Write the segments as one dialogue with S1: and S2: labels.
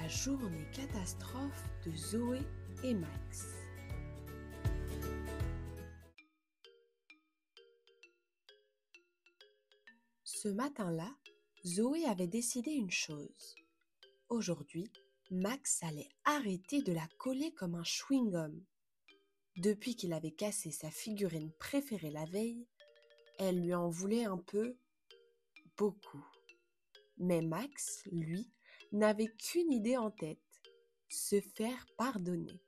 S1: La journée catastrophe de Zoé et Max. Ce matin-là, Zoé avait décidé une chose. Aujourd'hui, Max allait arrêter de la coller comme un chewing-gum. Depuis qu'il avait cassé sa figurine préférée la veille, elle lui en voulait un peu, beaucoup. Mais Max, lui, n'avait qu'une idée en tête, se faire pardonner,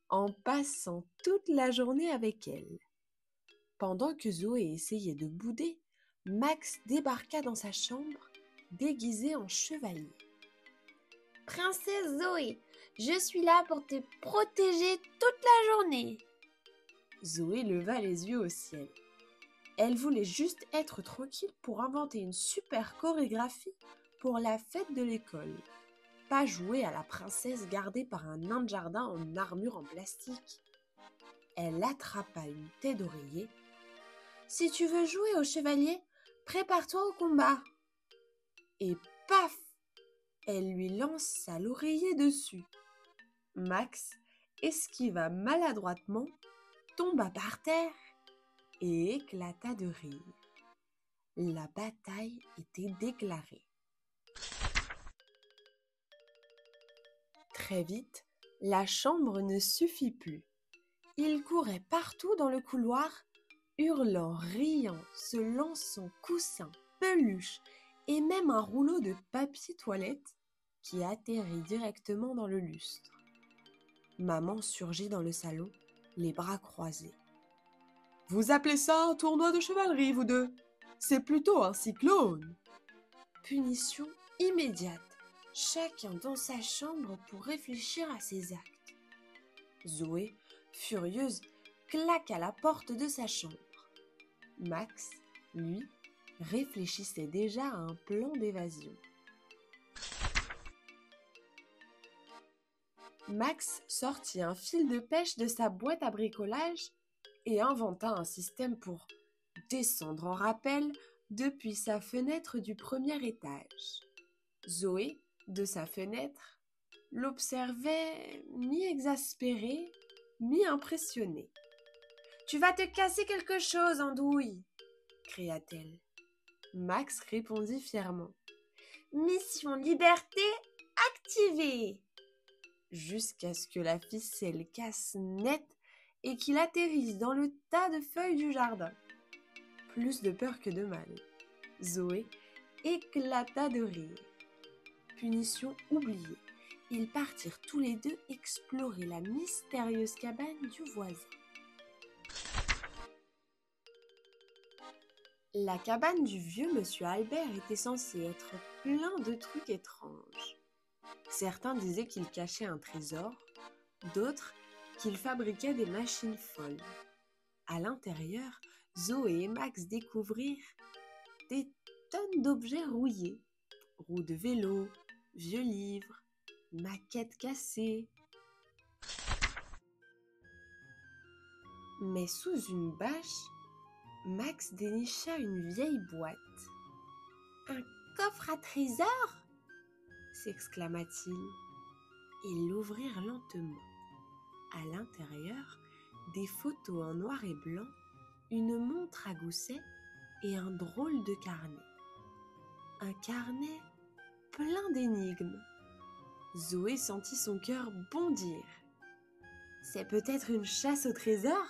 S1: en passant toute la journée avec elle. Pendant que Zoé essayait de bouder, Max débarqua dans sa chambre, déguisé en chevalier.
S2: « Princesse Zoé, je suis là pour te protéger toute la journée. »
S1: Zoé leva les yeux au ciel. Elle voulait juste être tranquille pour inventer une super chorégraphie pour la fête de l'école. Pas jouer à la princesse gardée par un nain de jardin en armure en plastique. Elle attrapa une tête d'oreiller. « Si tu veux jouer au chevalier, prépare-toi au combat. » Et paf! Elle lui lança l'oreiller dessus. Max esquiva maladroitement, tomba par terre et éclata de rire. La bataille était déclarée. Très vite, la chambre ne suffit plus. Il courait partout dans le couloir, hurlant, riant, se lançant coussins, peluches et même un rouleau de papier toilette qui atterrit directement dans le lustre. Maman surgit dans le salon, les bras croisés. « Vous appelez ça un tournoi de chevalerie, vous deux? C'est plutôt un cyclone !» Punition immédiate, chacun dans sa chambre pour réfléchir à ses actes. Zoé, furieuse, claque à la porte de sa chambre. Max, lui, réfléchissait déjà à un plan d'évasion. Max sortit un fil de pêche de sa boîte à bricolage et inventa un système pour descendre en rappel depuis sa fenêtre du premier étage. Zoé, de sa fenêtre, l'observait mi-exaspérée, mi-impressionnée. « Tu vas te casser quelque chose, andouille !» cria-t-elle. Max répondit fièrement. « Mission liberté activée !» Jusqu'à ce que la ficelle casse net et qu'il atterrisse dans le tas de feuilles du jardin. Plus de peur que de mal. Zoé éclata de rire. Punition oubliée. Ils partirent tous les deux explorer la mystérieuse cabane du voisin. La cabane du vieux monsieur Albert était censée être plein de trucs étranges. Certains disaient qu'il cachait un trésor, d'autres qu'il fabriquait des machines folles. À l'intérieur, Zoé et Max découvrirent des tonnes d'objets rouillés. Roues de vélo, vieux livres, maquettes cassées. Mais sous une bâche, Max dénicha une vieille boîte. « Un coffre à trésors ?» s'exclama-t-il. Ils l'ouvrirent lentement. À l'intérieur, des photos en noir et blanc, une montre à gousset et un drôle de carnet. Un carnet plein d'énigmes. Zoé sentit son cœur bondir. « C'est peut-être une chasse au trésor ?»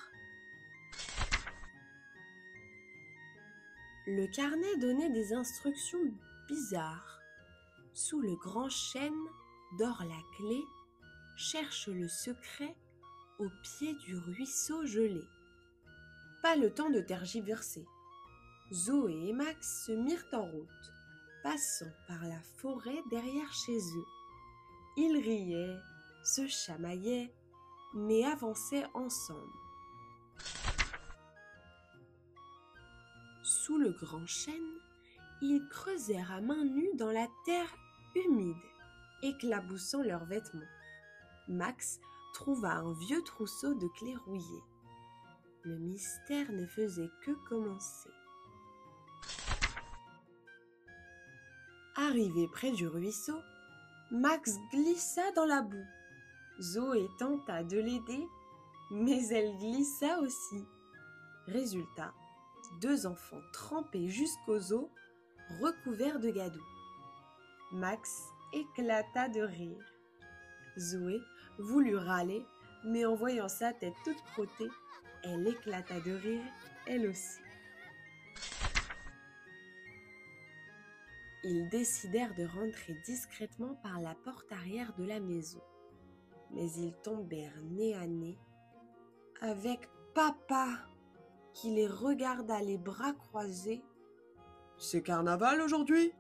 S1: Le carnet donnait des instructions bizarres. Sous le grand chêne, dort la clé, cherche le secret au pied du ruisseau gelé. Pas le temps de tergiverser. Zoé et Max se mirent en route, passant par la forêt derrière chez eux. Ils riaient, se chamaillaient, mais avançaient ensemble. Sous le grand chêne, ils creusèrent à main nue dans la terre humide, éclaboussant leurs vêtements. Max trouva un vieux trousseau de clés rouillées. Le mystère ne faisait que commencer. Arrivés près du ruisseau, Max glissa dans la boue. Zoé tenta de l'aider, mais elle glissa aussi. Résultat, 2 enfants trempés jusqu'aux os, recouverts de gadou. Max éclata de rire. Zoé voulut râler, mais en voyant sa tête toute crottée, elle éclata de rire, elle aussi. Ils décidèrent de rentrer discrètement par la porte arrière de la maison. Mais ils tombèrent nez à nez avec Papa, qui les regarda les bras croisés. « C'est carnaval aujourd'hui ?»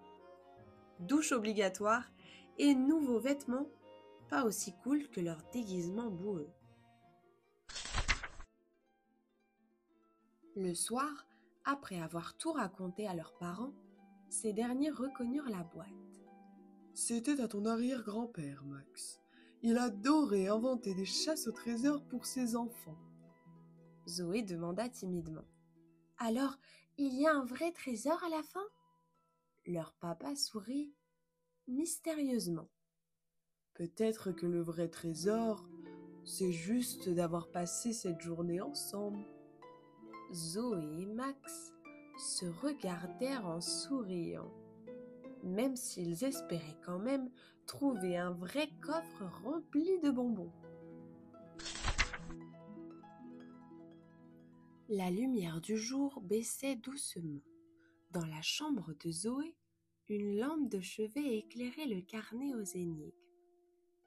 S1: Douche obligatoire et nouveaux vêtements, pas aussi cool que leur déguisement boueux. Le soir, après avoir tout raconté à leurs parents, ces derniers reconnurent la boîte. « C'était à ton arrière-grand-père, Max. Il adorait inventer des chasses au trésor pour ses enfants. » Zoé demanda timidement. « Alors, il y a un vrai trésor à la fin ?» Leur papa sourit mystérieusement. « Peut-être que le vrai trésor, c'est juste d'avoir passé cette journée ensemble. » Zoé et Max se regardèrent en souriant, même s'ils espéraient quand même trouver un vrai coffre rempli de bonbons. La lumière du jour baissait doucement. Dans la chambre de Zoé, une lampe de chevet éclairait le carnet aux énigmes,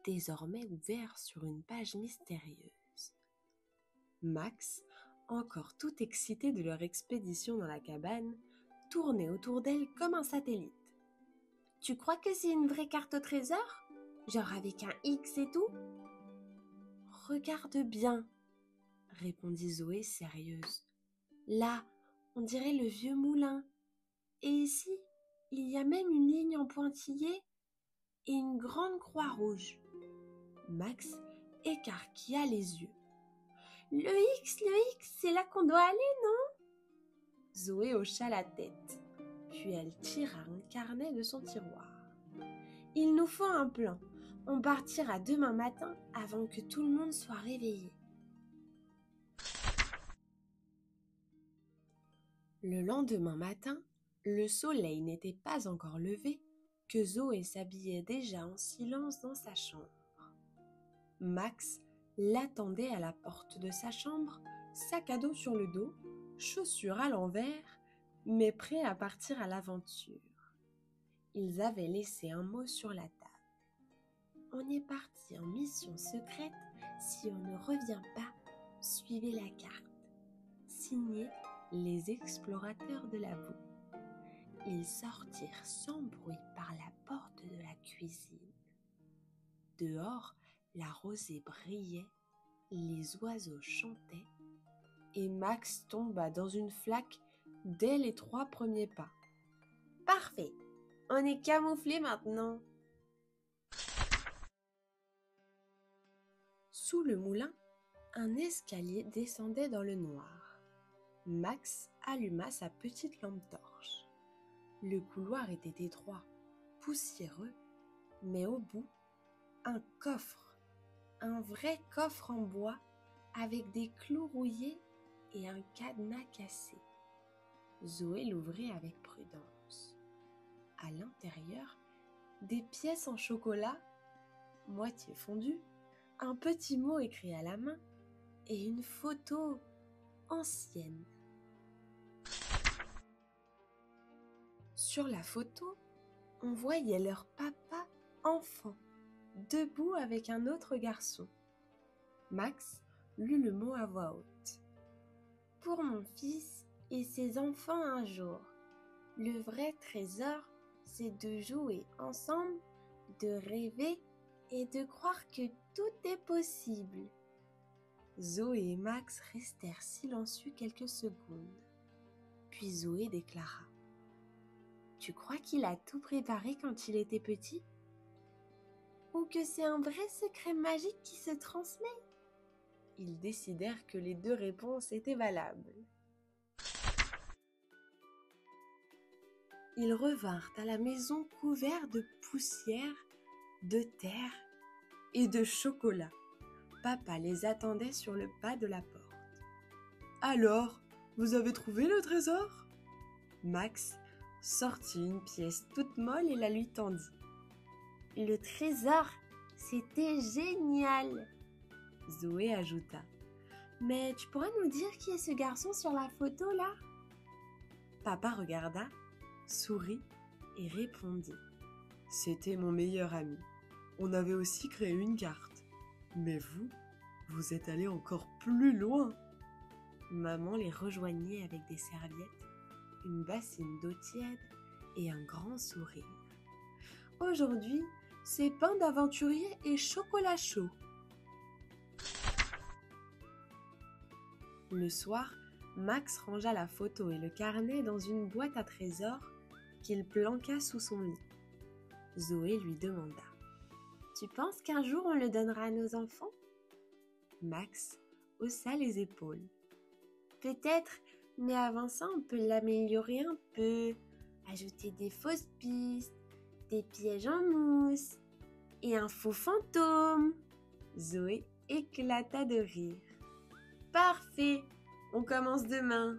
S1: désormais ouvert sur une page mystérieuse. Max, encore tout excité de leur expédition dans la cabane, tournait autour d'elle comme un satellite. « Tu crois que c'est une vraie carte au trésor? Genre avec un X et tout ?»« Regarde bien, » répondit Zoé sérieuse. « Là, on dirait le vieux moulin. Et ici, il y a même une ligne en pointillé et une grande croix rouge. » Max écarquilla les yeux. « Le X, c'est là qu'on doit aller, non ?» Zoé hocha la tête, puis elle tira un carnet de son tiroir. « Il nous faut un plan. On partira demain matin avant que tout le monde soit réveillé. » Le lendemain matin, le soleil n'était pas encore levé que Zoé s'habillait déjà en silence dans sa chambre. Max l'attendait à la porte de sa chambre, sac à dos sur le dos, chaussures à l'envers, mais prêts à partir à l'aventure. Ils avaient laissé un mot sur la table. « On est parti en mission secrète, si on ne revient pas, suivez la carte. » Signé les explorateurs de la boue. Ils sortirent sans bruit par la porte de la cuisine. Dehors, la rosée brillait, les oiseaux chantaient, et Max tomba dans une flaque dès les 3 premiers pas. « Parfait, on est camouflés maintenant. » Sous le moulin, un escalier descendait dans le noir. Max alluma sa petite lampe torche. Le couloir était étroit, poussiéreux, mais au bout, un coffre, un vrai coffre en bois avec des clous rouillés et un cadenas cassé. Zoé l'ouvrit avec prudence. À l'intérieur, des pièces en chocolat, moitié fondues, un petit mot écrit à la main et une photo ancienne. Sur la photo, on voyait leur papa enfant, debout avec un autre garçon. Max lut le mot à voix haute. « Pour mon fils et ses enfants un jour, le vrai trésor, c'est de jouer ensemble, de rêver et de croire que tout est possible. » Zoé et Max restèrent silencieux quelques secondes. Puis Zoé déclara. « Tu crois qu'il a tout préparé quand il était petit? Ou que c'est un vrai secret magique qui se transmet ?» Ils décidèrent que les 2 réponses étaient valables. Ils revinrent à la maison couverts de poussière de terre et de chocolat. Papa les attendait sur le pas de la porte. « Alors, vous avez trouvé le trésor ?» Max sortit une pièce toute molle et la lui tendit.
S2: « Le trésor, c'était génial !»
S1: Zoé ajouta.
S2: « Mais tu pourrais nous dire qui est ce garçon sur la photo là ?»
S1: Papa regarda, sourit et répondit. « C'était mon meilleur ami. On avait aussi créé une carte. Mais vous êtes allés encore plus loin. » Maman les rejoignit avec des serviettes, une bassine d'eau tiède et un grand sourire. Aujourd'hui, c'est pain d'aventurier et chocolat chaud. Le soir, Max rangea la photo et le carnet dans une boîte à trésors qu'il planqua sous son lit. Zoé lui demanda. « Tu penses qu'un jour on le donnera à nos enfants ?» Max haussa les épaules. «
S2: Peut-être, mais avant ça, on peut l'améliorer un peu. Ajouter des fausses pistes, des pièges en mousse et un faux fantôme. »
S1: Zoé éclata de rire.
S2: « Parfait, on commence demain. »